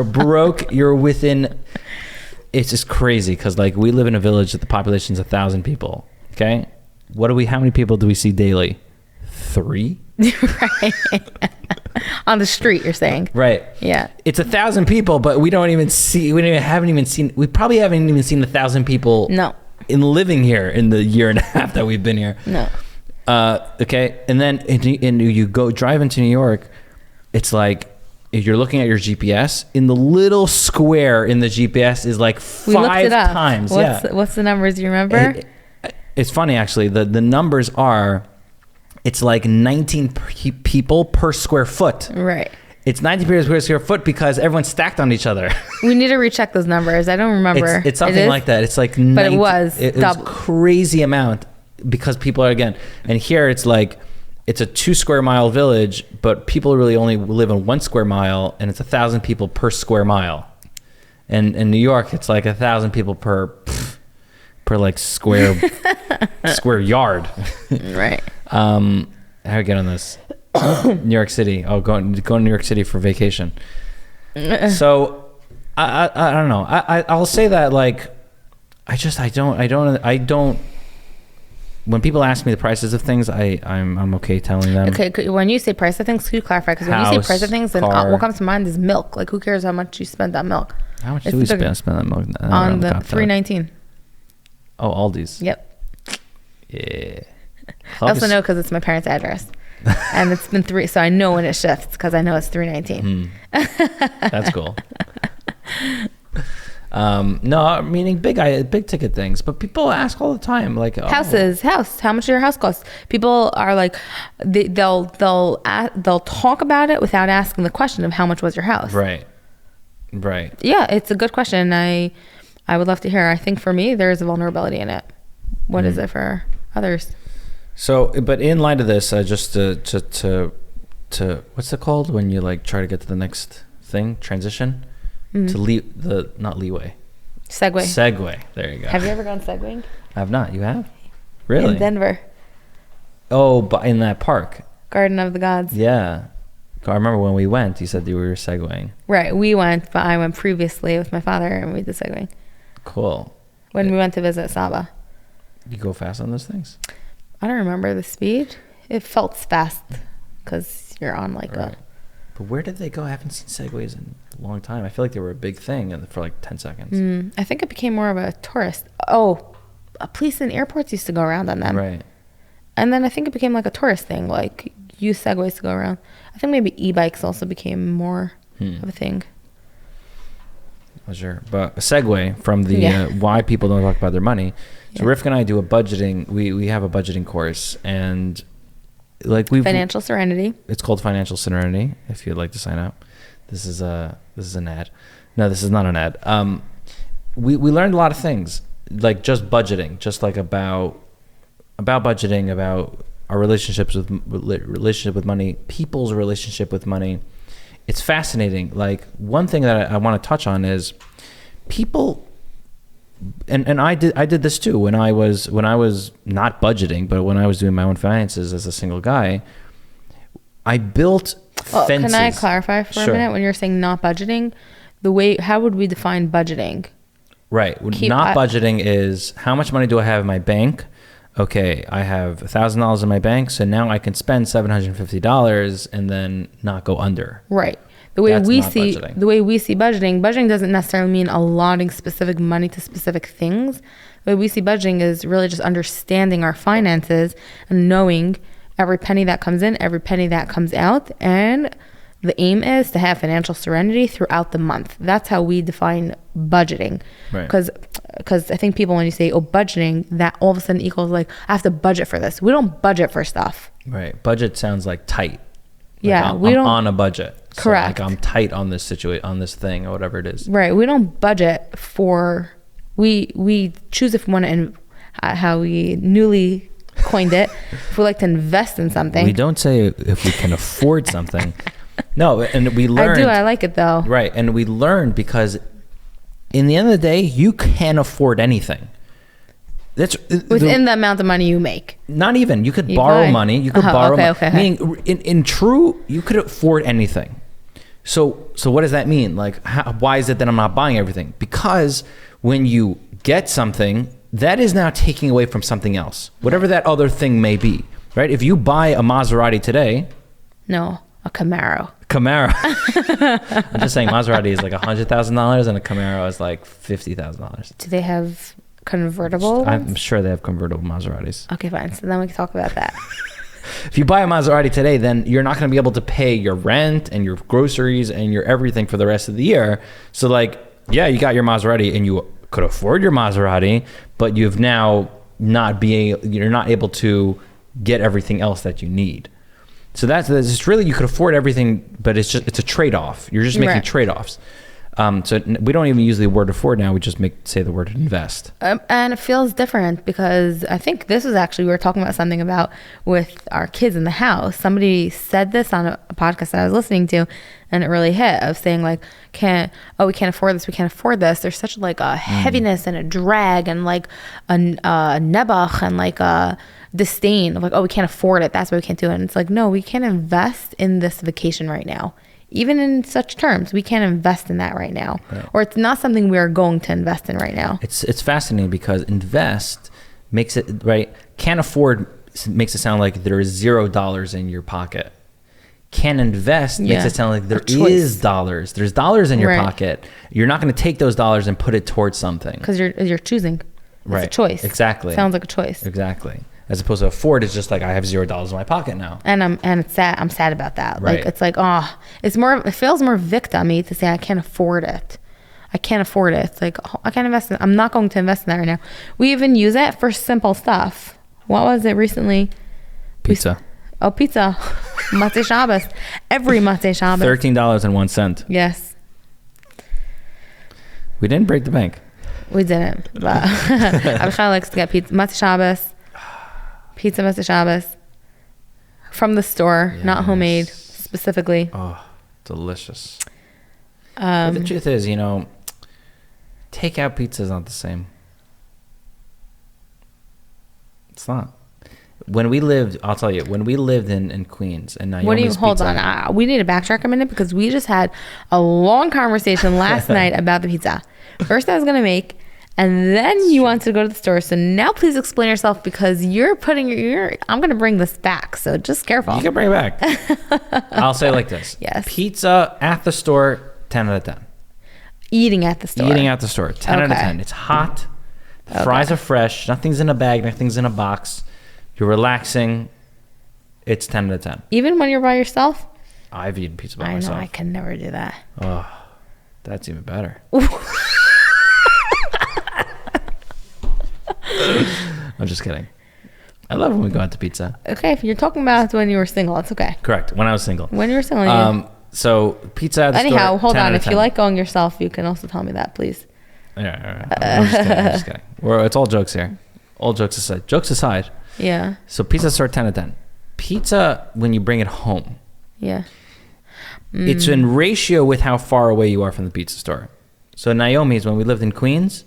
broke. You're within. It's just crazy because like we live in a village that the population's 1,000 people. Okay, how many people do we see daily? 3. Right. On the street, you're saying. Right. Yeah. It's 1,000 people, but we probably haven't even seen 1,000 people. No. In living here in the year and a half that we've been here. No. Okay. And then you go drive into New York. It's like, if you're looking at your GPS, in the little square in the GPS is like 5 times. What's the numbers? Do you remember? It's funny, actually. The numbers are, it's like 19 people per square foot. Right. It's 19 people per square foot because everyone's stacked on each other. We need to recheck those numbers. I don't remember. It's something like that. It's like 19, but it was a crazy amount because people are, again, and here it's like, it's a 2 square mile village, but people really only live in 1 square mile, and it's 1,000 people per square mile. And in New York, it's like 1,000 people per like square yard. Right. How do I get on this? New York City. Oh, going to New York City for vacation. So I don't know. I'll say that like I don't. When people ask me the prices of things, I'm okay telling them. Okay, when you say price of things, could you clarify? Because when you say price of things, then what comes to mind is milk. Like, who cares how much you spend on milk? How much do we spend on milk? On the $3.19. Oh, Aldi's. Yep. Yeah. I also know because it's my parents' address, and it's been 3, so I know when it shifts because I know it's $3.19. That's cool. No, meaning big ticket things, but people ask all the time, like house. How much does your house cost? People are like, they'll talk about it without asking the question of how much was your house. Right. Yeah, it's a good question. I would love to hear. I think for me, there is a vulnerability in it. What is it for others? So, but in light of this, just to what's it called when you like try to get to the next thing, transition? To not leeway. Segway. There you go. Have you ever gone segwaying? I have not. You have? Really? In Denver. Oh, but in that park. Garden of the Gods. Yeah. I remember when we went, you said you were segwaying. Right. We went, but I went previously with my father and we did segwaying. Cool. When we went to visit Saba. You go fast on those things? I don't remember the speed. It felt fast because you're on like a... But where did they go? I haven't seen segways in a long time. I feel like they were a big thing for like 10 seconds. I think it became more of a tourist. Oh, police in airports used to go around on them. Right. And then I think it became like a tourist thing, like use segways to go around. I think maybe e-bikes also became more of a thing. Oh, sure. But a segue from the why people don't talk about their money. So Rivka and I do a budgeting. We have a budgeting course, and like Financial Serenity. It's called Financial Serenity. If you'd like to sign up, this is an ad. No, this is not an ad. We learned a lot of things, like just budgeting, just like about budgeting, about our relationship with money, people's relationship with money. It's fascinating. Like one thing that I want to touch on is people, and I did this too when I was not budgeting, but when I was doing my own finances as a single guy. I built fences. Can I clarify for a minute? When you're saying not budgeting, how would we define budgeting? Right. Budgeting is how much money do I have in my bank? Okay, I have $1,000 in my bank, so now I can spend $750 and then not go under. Right. The way we see budgeting doesn't necessarily mean allotting specific money to specific things. The way we see budgeting is really just understanding our finances and knowing every penny that comes in, every penny that comes out, and the aim is to have financial serenity throughout the month. That's how we define budgeting. Right. Because I think people, when you say, budgeting, that all of a sudden equals like, I have to budget for this. We don't budget for stuff. Right. Budget sounds like tight. Like yeah. I'm on a budget. Correct. So like I'm tight on this on this thing or whatever it is. Right. We don't budget for, we choose if we want to, how we newly coined it, if we like to invest in something. We don't say if we can afford something. No, and we learned. I like it though. Right, and we learned because in the end of the day, you can't afford anything. That's within the amount of money you make. Not even. You could borrow money. You could borrow money. Okay. Meaning, in true, you could afford anything. So what does that mean? Like, why is it that I'm not buying everything? Because when you get something, that is now taking away from something else, whatever that other thing may be. Right? If you buy a Maserati today. No. A Camaro. I'm just saying Maserati is like $100,000 and a Camaro is like $50,000. Do they have convertible ones? I'm sure they have convertible Maseratis. Okay, fine. So then we can talk about that. If you buy a Maserati today, then you're not going to be able to pay your rent and your groceries and your everything for the rest of the year. So like, yeah, you got your Maserati and you could afford your Maserati, but you're not able to get everything else that you need. So that's really, you could afford everything, but it's a trade-off. You're just making trade-offs. So we don't even use the word afford now. We just say the word invest. And it feels different because I think this is actually, we were talking about something about with our kids in the house. Somebody said this on a podcast that I was listening to, and it really hit, of saying like, we can't afford this. We can't afford this. There's such like a heaviness and a drag and like a nebuch and like a disdain of like, we can't afford it. That's why we can't do it. And it's like, no, we can't invest in this vacation right now. Even in such terms, we can't invest in that right now. Right. Or it's not something we are going to invest in right now. It's fascinating because invest makes it, right? Can't afford makes it sound like there is $0 in your pocket. Can invest makes it sound like there is dollars. There's dollars in your pocket. You're not going to take those dollars and put it towards something. Because you're choosing. It's a choice. Exactly. Sounds like a choice. Exactly. As opposed to afford, it's just like I have $0 in my pocket now. And it's sad. I'm sad about that. Right. Like it's like, it feels more victim-y to say I can't afford it. I can't afford it. It's like, I can't invest in it. I'm not going to invest in that right now. We even use it for simple stuff. What was it recently? Pizza. Pizza. Matzeh Shabbos. Every Matzeh Shabbos. $13.01. Yes. We didn't break the bank. We didn't. But Avichayil likes to get pizza. Matzeh Shabbos. Pizza Matzeh Shabbos. From the store, not homemade, specifically. Oh, delicious. But the truth is, takeout pizza is not the same. It's not. When we lived, I'll tell you, when we lived in Queens, and hold on? We need to backtrack a minute because we just had a long conversation last night about the pizza. First, I was gonna make, and then you wanted to go to the store. So now, please explain yourself because you're putting I'm gonna bring this back. So just careful. You can bring it back. I'll say it like this. Yes. Pizza at the store, 10 out of 10. Eating at the store. 10 out of 10. It's hot. The fries are fresh. Nothing's in a bag. Nothing's in a box. You're relaxing. It's 10 out of 10. Even when you're by yourself? I've eaten pizza by myself. I know. I can never do that. Oh, that's even better. I'm just kidding. I love when we go out to pizza. Okay, if you're talking about when you were single, it's okay. Correct. When I was single. When you were single. So pizza at the store, hold on. If 10. you like going yourself, you can also tell me that, please. Yeah. I'm just kidding. It's all jokes here. All jokes aside. Jokes aside. Yeah. So pizza store 10 out of 10. Pizza when you bring it home. Yeah. It's in ratio with how far away you are from the pizza store. So Naomi's, when we lived in Queens,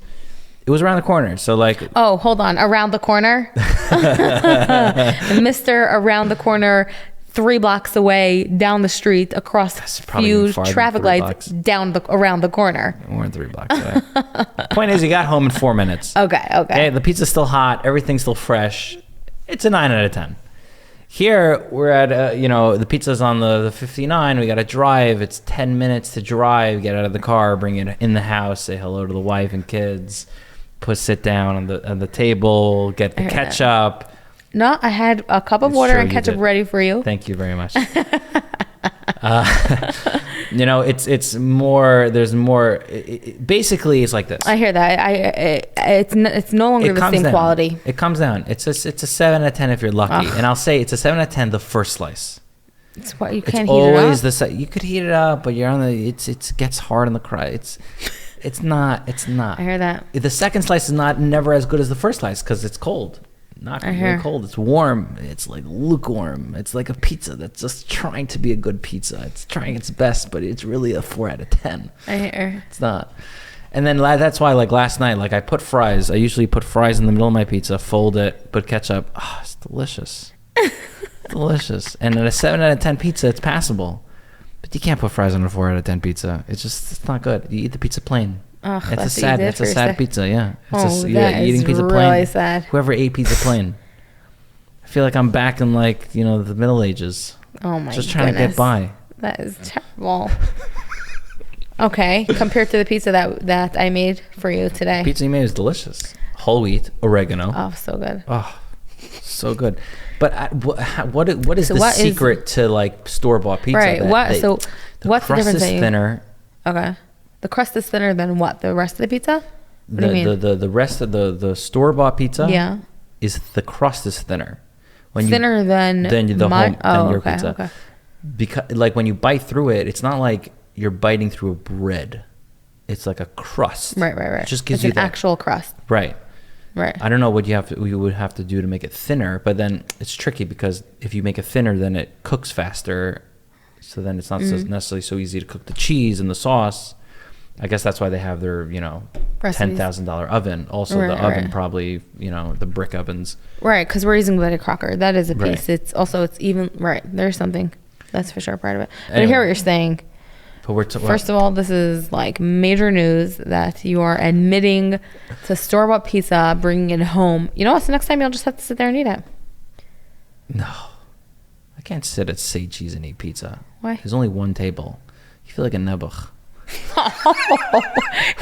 it was around the corner. So like, oh, hold on, around the corner, Mr. Around the corner, 3 blocks away, down the street, across few traffic lights, around the corner. More than 3 blocks away. Point is, you got home in 4 minutes. Okay. The pizza's still hot. Everything's still fresh. It's a 9 out of 10. Here, we're at, the pizza's on the 59. We got to drive. It's 10 minutes to drive. Get out of the car, bring it in the house, say hello to the wife and kids, sit down on the table, get the ketchup. No, I had a cup of water and ketchup ready for you. Thank you very much. It's more. There's more. Basically, it's like this. I hear that. It's no longer the same quality. It comes down. It's a 7 out of 10 if you're lucky, and I'll say it's a 7 out of 10 the first slice. It's what you can't heat it up. You could heat it up, but you're on the. It gets hard on the crust. It's not. I hear that. The second slice is never as good as the first slice because it's cold. Not really cold. It's warm. It's like lukewarm. It's like a pizza that's just trying to be a good pizza. It's trying its best, but it's really a 4 out of 10. I hear. It's not. And then that's why, like last night, like I put fries. I usually put fries in the middle of my pizza, fold it, put ketchup. Oh, it's delicious. Delicious. And at a 7 out of 10 pizza, it's passable. But you can't put fries on a 4 out of 10 pizza. It's not good. You eat the pizza plain. It's a sad pizza, yeah. That eating pizza really plain. Sad. Whoever ate pizza plain. I feel like I'm back in the Middle Ages. Oh my Just trying to get by. That is terrible. Okay, compared to the pizza that I made for you today. Pizza you made is delicious. Whole wheat, oregano. Oh, so good. Oh, so good. But what is the secret to store-bought pizza? Right. What's the difference? Crust is thinner. Okay. The crust is thinner than what? The rest of the pizza? What do you mean? The rest of the store-bought pizza. Yeah. Is the crust is thinner. Thinner than your pizza. Okay. Because when you bite through it, it's not like you're biting through a bread. It's like a crust. Right. It just gives you an actual crust. Right. Right. I don't know what you would have to do to make it thinner, but then it's tricky because if you make it thinner, then it cooks faster. So then it's not necessarily so easy to cook the cheese and the sauce. I guess that's why they have their, $10,000 oven. Also, the oven probably, the brick ovens. Right, because we're using Betty Crocker. That is a piece. Right. It's even, right, there's something. That's for sure part of it. But anyway, I hear what you're saying. But First of all, this is major news that you are admitting to store-bought pizza, bringing it home. You know what? So next time you'll just have to sit there and eat it. No. I can't sit at Say Cheese and eat pizza. Why? There's only one table. You feel like a nebuch.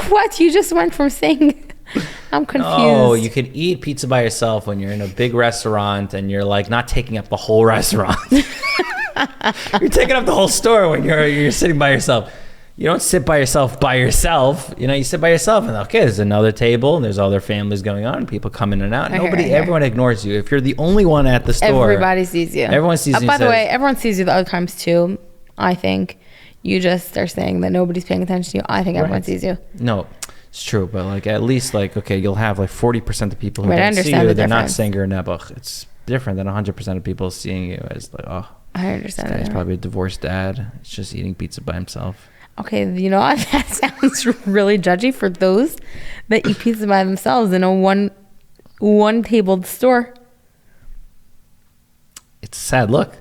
What? You just went from saying... I'm confused. Oh, you could eat pizza by yourself when you're in a big restaurant and you're not taking up the whole restaurant. You're taking up the whole store when you're sitting by yourself. You don't sit by yourself. You sit by yourself and okay, there's another table and there's other families going on, people come in and out. Everyone ignores you. If you're the only one at the store, everybody sees you. Everyone sees you. By the way, everyone sees you the other times too. I think you just are saying that nobody's paying attention to you. I think everyone sees you. No, it's true, but at least okay, you'll have 40% of people who don't see you. They're not saying you're a nebuch. It's different than 100% of people seeing you as I understand. This guy's probably a divorced dad. He's just eating pizza by himself. Okay, you know what? That sounds really judgy for those that eat pizza by themselves in a one tabled store. It's a sad look.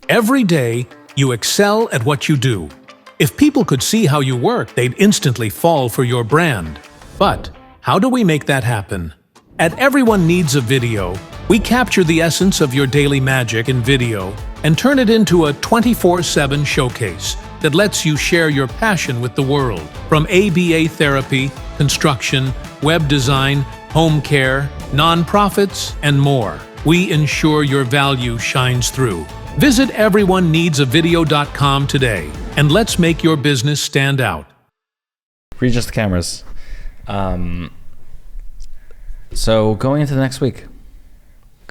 Every day, you excel at what you do. If people could see how you work, they'd instantly fall for your brand. But how do we make that happen? At Everyone Needs a Video, we capture the essence of your daily magic in video and turn it into a 24/7 showcase that lets you share your passion with the world. From ABA therapy, construction, web design, home care, nonprofits, and more, we ensure your value shines through. Visit everyoneneedsavideo.com today and let's make your business stand out. Readjust the cameras. So going into the next week.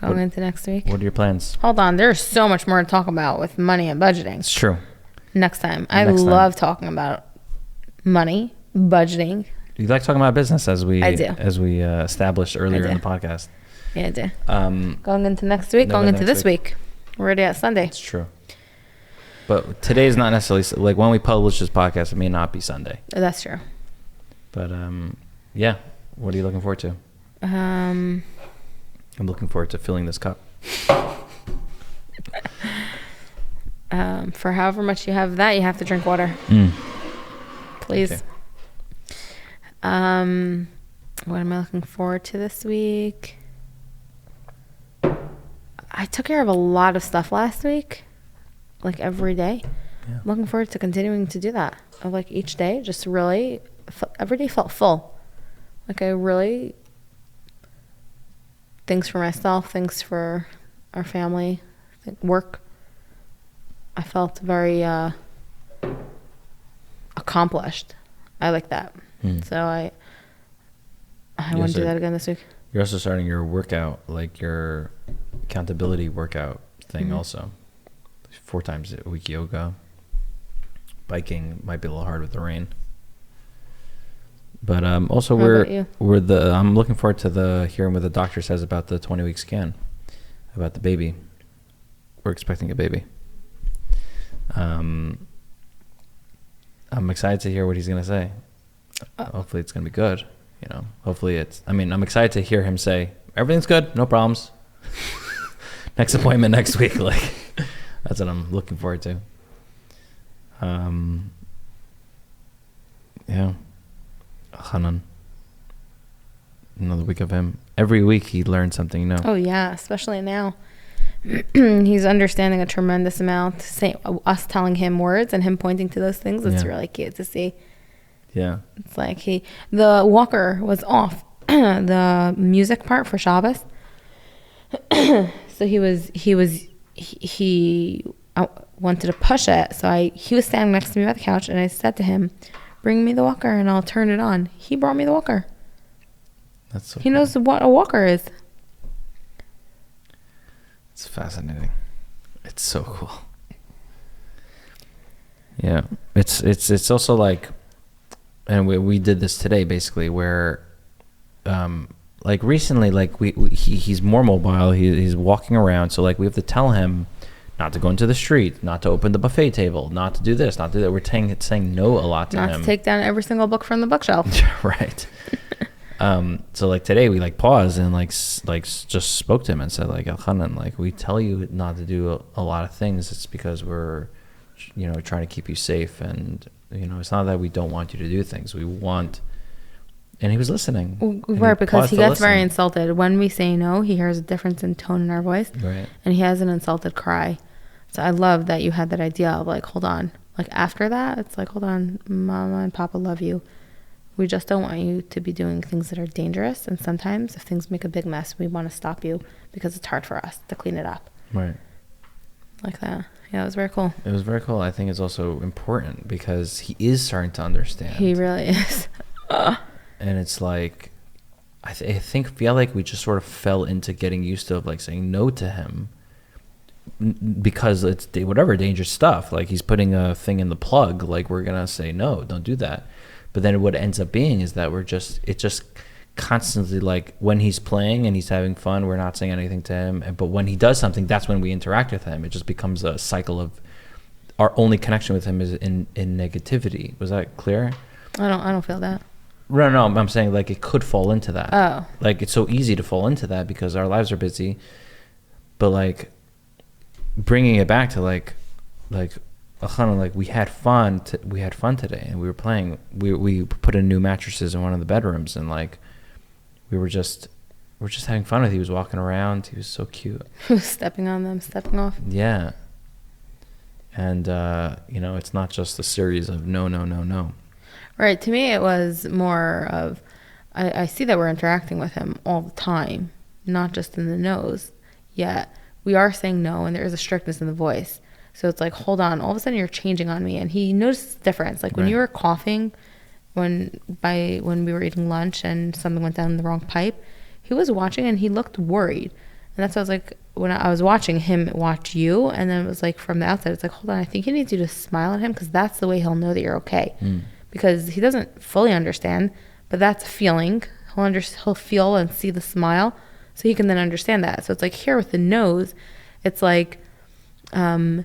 Into next week? What are your plans? Hold on. There's so much more to talk about with money and budgeting. It's true. Next time. I love talking about money, budgeting, You like talking about business I do. as we established earlier in the podcast. Yeah, I do. Going into next week, going into this week. We're already at Sunday. It's true. But today is not necessarily, like when we publish this podcast, it may not be Sunday. That's true. But yeah, what are you looking forward to? I'm looking forward to filling this cup. For however much you have that, you have to drink water. Please. Okay. What am I looking forward to this week? I took care of a lot of stuff last week, like every day. Yeah. I'm looking forward to continuing to do that. Of like each day, just really, every day felt full. Like I really, things for myself, things for our family, work. I felt very accomplished. I like that. So I want to do that again this week. You're also starting your workout, like your accountability workout thing also. 4 times a week yoga. Biking might be a little hard with the rain. But also I'm looking forward to hearing what the doctor says about the 20-week scan, about the baby. We're expecting a baby. I'm excited to hear what he's going to say. Hopefully it's going to be good. You know, hopefully I'm excited to hear him say, everything's good, no problems. Next appointment next week. Like, that's what I'm looking forward to. Yeah. Hanan. Another week of him. Every week he learns something new. Oh, yeah, especially now. He's understanding a tremendous amount. Us telling him words and him pointing to those things, it's really cute to see. Yeah. It's like the walker was off the music part for Shabbos. So he wanted to push it. So he was standing next to me at the couch and I said to him, bring me the walker and I'll turn it on. He brought me the walker. That's so He knows what a walker is. It's fascinating. It's so cool. Yeah. It's also like, and we did this today basically where like recently, like he's more mobile. He's walking around. So like we have to tell him not to go into the street, not to open the buffet table, not to do this, not to do that. We're saying no a lot to him. Not to take down every single book from the bookshelf. Right. So like today we like paused and like just spoke to him and said like, Elchanan, like we tell you not to do a lot of things. It's because we're, trying to keep you safe. And, it's not that we don't want you to do things. We want, and he was listening. Right, because he gets very insulted. When we say no, he hears a difference in tone in our voice. Right. And he has an insulted cry. So I love that you had that idea of like, hold on. Like after that, it's like, hold on, Mama and Papa love you. We just don't want you to be doing things that are dangerous. And sometimes if things make a big mess, we want to stop you because it's hard for us to clean it up. Right. Like that. Yeah, it was very cool. It was very cool. I think it's also important because he is starting to understand. He really is. And it's like, I feel like we just sort of fell into getting used to like saying no to him because it's whatever dangerous stuff. Like he's putting a thing in the plug. Like we're going to say, no, don't do that. But then what ends up being is that it's just constantly like when he's playing and he's having fun, we're not saying anything to him. But when he does something, that's when we interact with him. It just becomes a cycle of our only connection with him is in negativity. Was that clear? I don't feel that. No, I'm saying like it could fall into that. Oh. Like it's so easy to fall into that because our lives are busy. But like bringing it back to like we had fun today and we were playing. We put in new mattresses in one of the bedrooms and like we're just having fun with. He was walking around. He was so cute. Stepping on them, stepping off. Yeah. And it's not just a series of no. Right. To me, it was more of I see that we're interacting with him all the time, not just in the no's. Yet we are saying no, and there is a strictness in the voice. So it's like, hold on, all of a sudden you're changing on me. And he noticed the difference. Like when you were coughing, when we were eating lunch and something went down the wrong pipe, he was watching and he looked worried. And that's why I was like, when I was watching him watch you, and then it was like from the outside, it's like, hold on, I think he needs you to smile at him because that's the way he'll know that you're okay. Because he doesn't fully understand, but that's a feeling. He'll feel and see the smile, so he can then understand that. So it's like here with the no's, it's like, I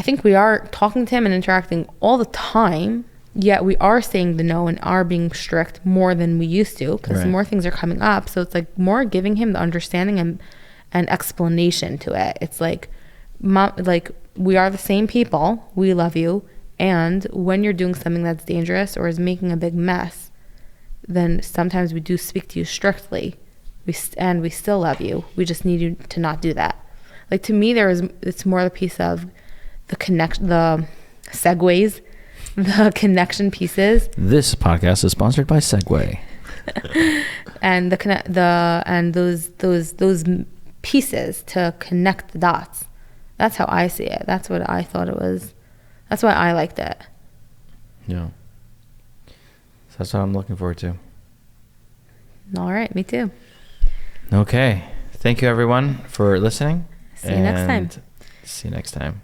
think we are talking to him and interacting all the time, yet we are saying the no and are being strict more than we used to, because more things are coming up. So it's like more giving him the understanding and explanation to it. It's like, Mom, like, we are the same people. We love you. And when you're doing something that's dangerous or is making a big mess, then sometimes we do speak to you strictly. We still love you. We just need you to not do that. Like, to me, it's more the piece of the connection, the segues, the connection pieces. This podcast is sponsored by Segway. And those pieces to connect the dots. That's how I see it. That's what I thought it was. That's why I liked it. Yeah. So that's what I'm looking forward to. All right, me too. Okay. Thank you, everyone, for listening. See you next time. See you next time.